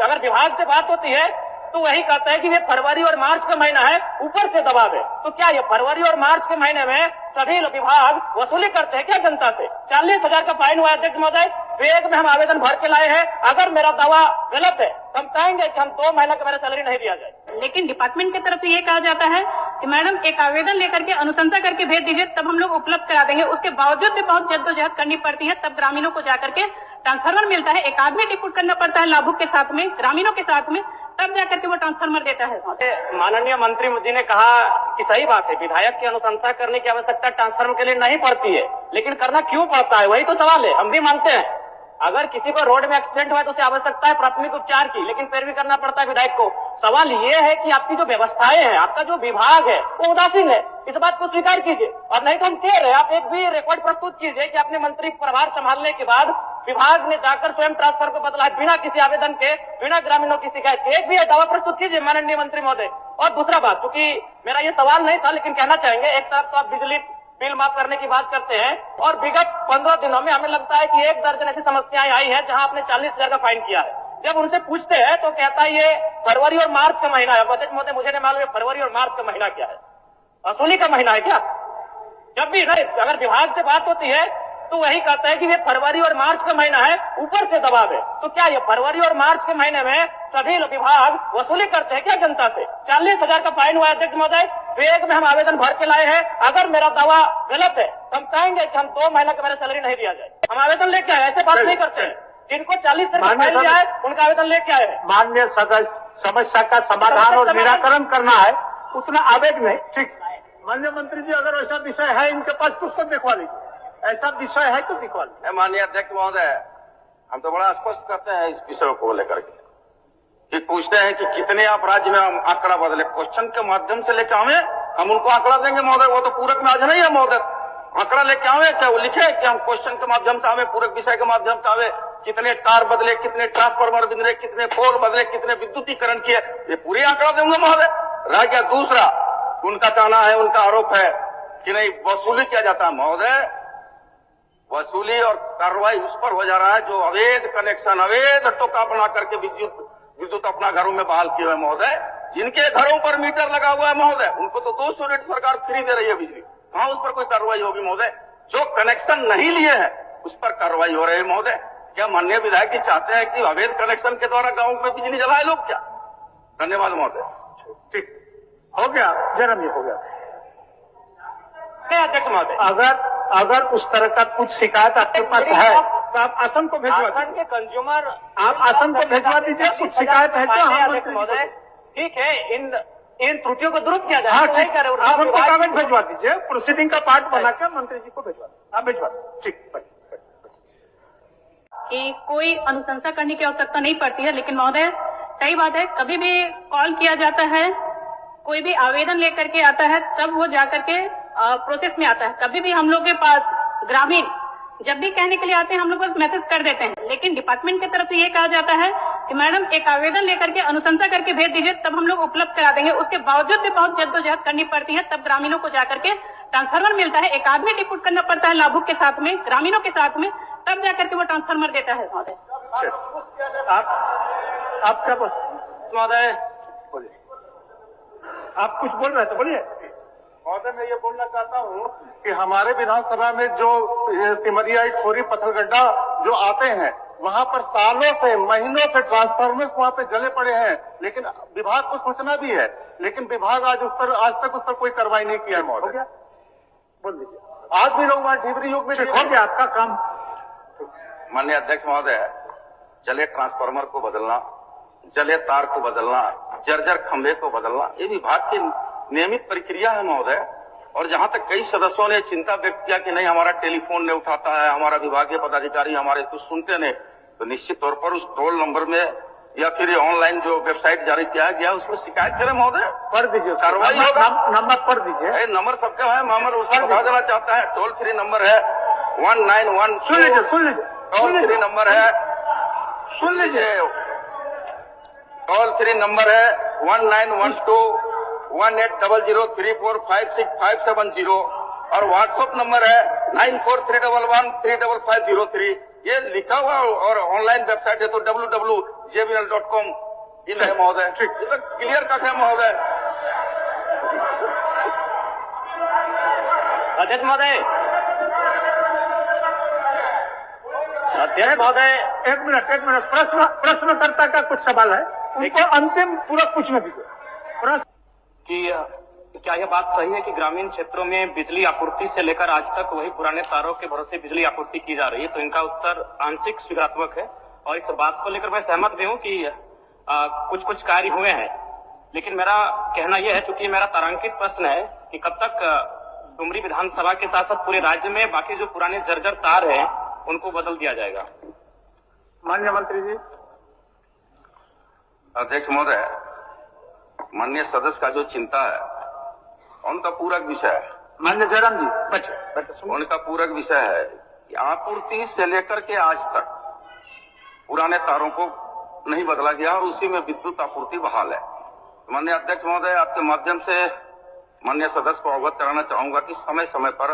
अगर विभाग से बात होती है तो वही कहता है कि ये फरवरी और मार्च का महीना है, ऊपर से दबाव है। तो क्या ये फरवरी और मार्च के महीने में सभी विभाग वसूली करते हैं क्या जनता से? 40,000 का फाइन हुआ अध्यक्ष महोदय, बैग में हम आवेदन भर के लाए हैं। अगर मेरा दावा गलत है तो हम कहेंगे कि हम 2 महीना का मेरा सैलरी नहीं दिया जाए। लेकिन डिपार्टमेंट की तरफ से ये कहा जाता है कि मैडम एक आवेदन लेकर के अनुशंसा करके भेज दीजिए, तब हम लोग उपलब्ध करा देंगे। उसके बावजूद भी बहुत जद्दोजहद करनी पड़ती है, तब ग्रामीणों को जाकर के ट्रांसफार्मर मिलता है। एक आदमी डिप्यूट करना पड़ता है लाभुक के साथ में, ग्रामीणों के साथ में, तब जाकर के वो ट्रांसफार्मर देता है। माननीय मंत्री जी ने कहा कि सही बात है, विधायक की अनुशंसा करने की आवश्यकता ट्रांसफार्मर के लिए नहीं पड़ती है, लेकिन करना क्यों पड़ता है, वही तो सवाल है। हम भी मानते हैं अगर किसी को रोड में एक्सीडेंट हुआ है तो उसे आवश्यकता है प्राथमिक उपचार की, लेकिन फिर भी करना पड़ता है विधायक को। सवाल ये है कि आपकी जो व्यवस्थाएं हैं, आपका जो विभाग है वो उदासीन है, इस बात को स्वीकार कीजिए। और नहीं तो हम कह रहे हैं, आप एक भी रिकॉर्ड प्रस्तुत कीजिए कि आपने मंत्री प्रभार संभालने के बाद विभाग ने जाकर स्वयं ट्रांसफर को बदला है बिना किसी आवेदन के, बिना ग्रामीणों की शिकायत के। एक भी दावा प्रस्तुत कीजिए माननीय मंत्री महोदय। और दूसरा बात, क्योंकि मेरा ये सवाल नहीं था लेकिन कहना चाहेंगे, एक तरफ तो आप बिजली बिल माफ करने की बात करते हैं और विगत 15 दिनों में हमें लगता है कि 1 दर्जन ऐसी समस्याएं आई हैं जहां आपने 40,000 का फाइन किया है। जब उनसे पूछते हैं तो कहता है ये फरवरी और मार्च का महीना है। अध्यक्ष महोदय, मुझे नहीं मालूम फरवरी और मार्च का महीना क्या है, वसूली का महीना है क्या? जब भी नहीं, अगर विभाग से बात होती है तो वही कहता है कि ये फरवरी और मार्च का महीना है, ऊपर से दबाव है। तो क्या ये फरवरी और मार्च के महीने में सभी विभाग वसूली करते हैं क्या जनता से? 40,000 का फाइन हुआ अध्यक्ष महोदय, बैग में हम आवेदन भर के लाए हैं। अगर मेरा दावा गलत है तो हम कहेंगे कि हम 2 महीना का मेरा सैलरी नहीं दिया जाए। हम आवेदन लेके आए, ऐसे बात नहीं करते हैं। जिनको 40,000 का फाइन दिया है उनका आवेदन लेके आए हैं। माननीय सदस्य, समस्या का समाधान और निराकरण करना है, उतना आवेग नहीं। ठीक, माननीय मंत्री जी, अगर ऐसा विषय है इनके पास तो उसको दिखवा लीजिए, ऐसा विषय है तो दिखवा लीजिए। माननीय अध्यक्ष महोदय, हम तो बड़ा स्पष्ट करते हैं इस विषय को लेकर के कि पूछते हैं कि कितने आप राज्य में हम आंकड़ा बदले, क्वेश्चन के माध्यम से लेकर आवे, हम उनको आंकड़ा देंगे महोदय। वो तो पूरक में आज नहीं है महोदय, आंकड़ा लेके आवे, क्या वो लिखे कि हम क्वेश्चन के माध्यम से आवे, पूरक विषय के माध्यम से आवे, कितने तार बदले, कितने ट्रांसफार्मर बदले, कितने पोल बदले, कितने विद्युतीकरण किए, ये पूरी आंकड़ा देंगे महोदय। रह गया दूसरा, उनका कहना है, उनका आरोप है कि नहीं वसूली किया जाता है। महोदय, वसूली और कार्रवाई उस पर हो जा रहा है जो अवैध कनेक्शन, अवैध टोका बना करके विद्युत अपना घरों में बहाल किए हुए महोदय। जिनके घरों पर मीटर लगा हुआ है महोदय, उनको तो 200 यूनिट सरकार फ्री दे रही है बिजली, कहां उस पर कोई कार्रवाई होगी महोदय? जो कनेक्शन नहीं लिए हैं उस पर कार्रवाई हो रही है महोदय। क्या माननीय विधायक जी चाहते हैं कि अवैध कनेक्शन के द्वारा गांव में बिजली जलाए लोग क्या? धन्यवाद महोदय। ठीक, हो गया जन्म, ये हो गया। अध्यक्ष महोदय, अगर उस तरह का कुछ शिकायत आपके पास है तो आप असम को भिजवा दीजिए। के कंज्यूमर आप असम को भिजवा दीजिए। कुछ शिकायत है तो हम अध्यक्ष महोदय, ठीक है, इन त्रुटियों को दुरुस्त किया जाए। हाँ, ठीक, आप हमको कागज भिजवा दीजिए, प्रोसीडिंग का पार्ट बनाकर मंत्री जी को भिजवा दीजिए। आप भिजवा दीजिए। ठीक, कि कोई अनुशंसा करने की आवश्यकता नहीं पड़ती है। लेकिन महोदय, सही बात है, कभी भी कॉल किया जाता है, कोई भी आवेदन लेकर के आता है, तब वो जाकर के प्रोसेस में आता है। कभी भी हम लोग के पास ग्रामीण जब भी कहने के लिए आते हैं, हम लोग बस मैसेज कर देते हैं। लेकिन डिपार्टमेंट की तरफ से ये कहा जाता है कि मैडम एक आवेदन लेकर के अनुशंसा करके भेज दीजिए, तब हम लोग उपलब्ध करा देंगे। उसके बावजूद भी बहुत जद्दोजहद करनी पड़ती है, तब ग्रामीणों को जाकर के ट्रांसफार्मर मिलता है। एक आदमी डिप्यूट करना पड़ता है लाभुक के साथ में, ग्रामीणों के साथ में, तब जाकर के वो ट्रांसफार्मर देता है महोदय। आप क्या बोलते महोदय? बोलिए, आप कुछ बोल रहे थे, बोलिए। महोदय, मैं ये बोलना चाहता हूँ कि हमारे विधानसभा में जो सिमरिया, खोरी, पत्थरगड्ढा जो आते हैं, वहाँ पर सालों से, महीनों से ट्रांसफार्मर्स वहाँ पे जले पड़े हैं, लेकिन विभाग को सूचना भी है, लेकिन विभाग आज तक उस पर कोई कार्रवाई नहीं किया है महोदय। बोल दीजिए। आज भी लोग वहाँ ढिबरी युग में हो गया आपका काम। माननीय अध्यक्ष महोदय, जले ट्रांसफार्मर को बदलना, जले तार को बदलना, जर्जर खंभे को बदलना, ये विभाग की नियमित प्रक्रिया है महोदय। और जहां तक कई सदस्यों ने चिंता व्यक्त किया कि नहीं हमारा टेलीफोन नहीं उठाता है, हमारा विभागीय पदाधिकारी हमारे कुछ सुनते नहीं, तो निश्चित तौर पर उस टोल नंबर में या फिर ऑनलाइन जो वेबसाइट जारी किया गया उसमें शिकायत करें महोदय, पढ़ दीजिए, कार्रवाई होगा। नंबर पढ़ दीजिए। नंबर सबका है, नंबर उसको बता देना चाहता है। टोल फ्री नंबर है 191। सुन लीजिए, टोल फ्री नंबर है, सुन लीजिए, टोल फ्री नंबर है 1912-1800-345657 और व्हाट्सएप नंबर है 9431135503। ये लिखा हुआ और ऑनलाइन वेबसाइट है तो www.jbl.com इन है महोदय। ठीक, ये तो क्लियर कट है महोदय। अध्यक्ष महोदय, अध्यक्ष महोदय, एक मिनट प्रश्नकर्ता का कुछ सवाल है, उनको अंतिम पूरक पूछने दीजिए। प्रश्न कि क्या यह बात सही है कि ग्रामीण क्षेत्रों में बिजली आपूर्ति से लेकर आज तक वही पुराने तारों के भरोसे बिजली आपूर्ति की जा रही है? तो इनका उत्तर आंशिक स्वीकारात्मक है और इस बात को लेकर मैं सहमत भी हूं कि कुछ कार्य हुए हैं, लेकिन मेरा कहना यह है, चूंकि मेरा तारांकित प्रश्न है कि कब तक डुमरी विधानसभा के साथ साथ पूरे राज्य में बाकी जो पुराने जर्जर तार हैं उनको बदल दिया जाएगा? माननीय मंत्री जी। अध्यक्ष महोदय, माननीय सदस्य का जो चिंता है उनका पूरक विषय है। माननीय जयराम जी बैठे। उनका पूरक विषय है कि आपूर्ति से लेकर के आज तक पुराने तारों को नहीं बदला गया और उसी में विद्युत आपूर्ति बहाल है। माननीय अध्यक्ष महोदय, आपके माध्यम से माननीय सदस्य को अवगत कराना चाहूंगा कि समय समय पर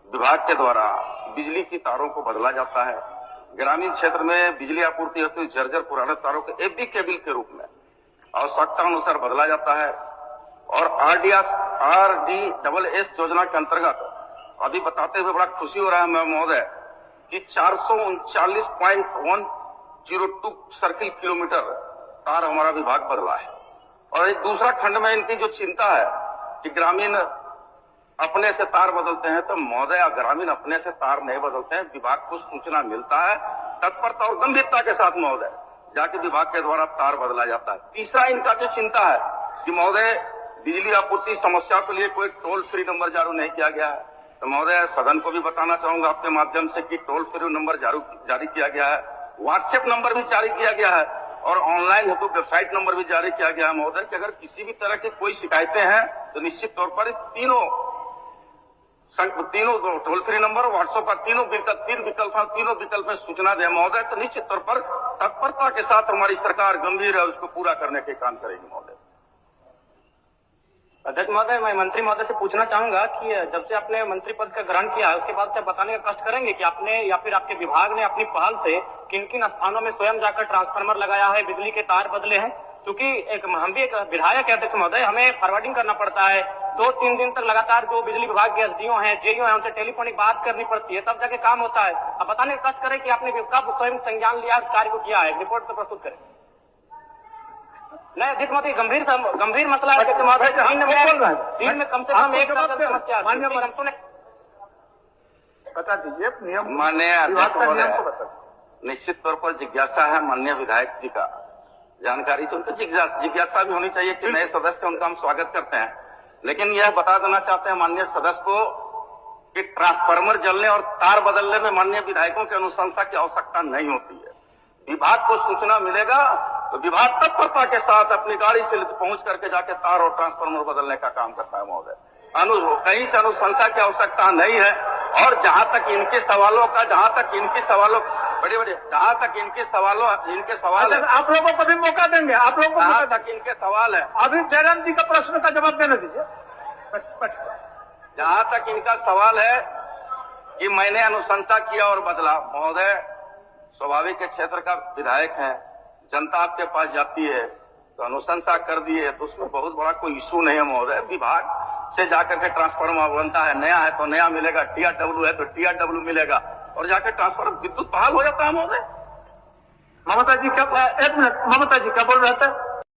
विभाग के द्वारा बिजली की तारों को बदला जाता है। ग्रामीण क्षेत्र में बिजली आपूर्ति हेतु जर्जर पुराने तारों के एफडी केबल के रूप में आवश्यकता अनुसार बदला जाता है और RDSS योजना के अंतर्गत अभी बताते हुए बड़ा खुशी हो रहा है महोदय कि 439.102 सर्किल किलोमीटर तार हमारा विभाग बदला है। और एक दूसरा खंड में इनकी जो चिंता है कि ग्रामीण अपने से तार बदलते हैं, तो महोदय ग्रामीण अपने से तार नहीं बदलते हैं, विभाग को सूचना मिलता है, तत्परता और गंभीरता के साथ महोदय जाके विभाग के द्वारा तार बदला जाता है। तीसरा इनका जो चिंता है कि महोदय बिजली आपूर्ति समस्या के लिए कोई टोल फ्री नंबर जारी नहीं किया गया है, तो महोदय सदन को भी बताना चाहूंगा आपके माध्यम से कि टोल फ्री नंबर जारी किया गया है, व्हाट्सएप नंबर भी जारी किया गया है और ऑनलाइन हेतु वेबसाइट नंबर भी जारी किया गया है महोदय कि अगर किसी भी तरह की कोई शिकायतें हैं तो निश्चित तौर पर तीनों टोल फ्री नंबर व्हाट्सएप का तीन विकल्प में सूचना दें महोदय, तो निश्चित तौर पर तत्परता के साथ हमारी सरकार गंभीर है, उसको पूरा करने के काम करेगी महोदय। अध्यक्ष महोदय, मैं मंत्री महोदय से पूछना चाहूंगा कि जब से आपने मंत्री पद का ग्रहण किया है उसके बाद से आप बताने का कष्ट करेंगे कि आपने या फिर आपके विभाग ने अपनी पहल से किन किन स्थानों में स्वयं जाकर ट्रांसफार्मर लगाया है, बिजली के तार बदले हैं? क्योंकि हम भी एक विधायक है अध्यक्ष महोदय, हमें फॉरवर्डिंग करना पड़ता है, 2-3 दिन तक लगातार जो बिजली विभाग के SDO हैं, JEO हैं, उनसे टेलीफोनिक बात करनी पड़ती है, तब जाके काम होता है। अब बताने का कष्ट करें कि आपने कब स्वयं संज्ञान लिया, इस कार्य को किया है, रिपोर्ट तो प्रस्तुत करें। नहीं अध्यक्ष महोदय, गंभीर मसला है अध्यक्ष महोदय, दिन में कम से कम एक समस्या बता दीजिए नियम। माननीय अध्यक्ष महोदय, निश्चित तौर पर जिज्ञासा है माननीय विधायक जी का, जानकारी तो उनको जिज्ञासा भी होनी चाहिए कि नए सदस्य उनका हम स्वागत करते हैं, लेकिन यह बता देना चाहते हैं माननीय सदस्य को कि ट्रांसफार्मर जलने और तार बदलने में माननीय विधायकों की अनुशंसा की आवश्यकता नहीं होती है। विभाग को सूचना मिलेगा तो विभाग तत्परता के साथ अपनी गाड़ी से पहुंच करके जाके तार और ट्रांसफार्मर बदलने का काम करता है महोदय। कहीं से अनुशंसा की आवश्यकता नहीं है। और जहां तक इनके सवालों है, आप लोगों को भी मौका देंगे, आप लोगों को जहां तक इनके सवाल है, अभी जयराम जी का प्रश्न का जवाब देने दीजिए। जहां तक इनका सवाल है कि मैंने अनुशंसा किया और बदला, महोदय स्वाभाविक के क्षेत्र का विधायक है, जनता आपके पास जाती है तो अनुशंसा कर दिए तो उसमें बहुत बड़ा कोई इशू नहीं है महोदय। विभाग से जाकर के ट्रांसफार्मर बनता है, नया है तो नया मिलेगा, TRW है तो TRW मिलेगा और जाकर ट्रांसफार्मर विद्युत बहाल हो जाता है महोदय। ममता जी क्या, एक मिनट, ममता जी क्या बोल रहे थे?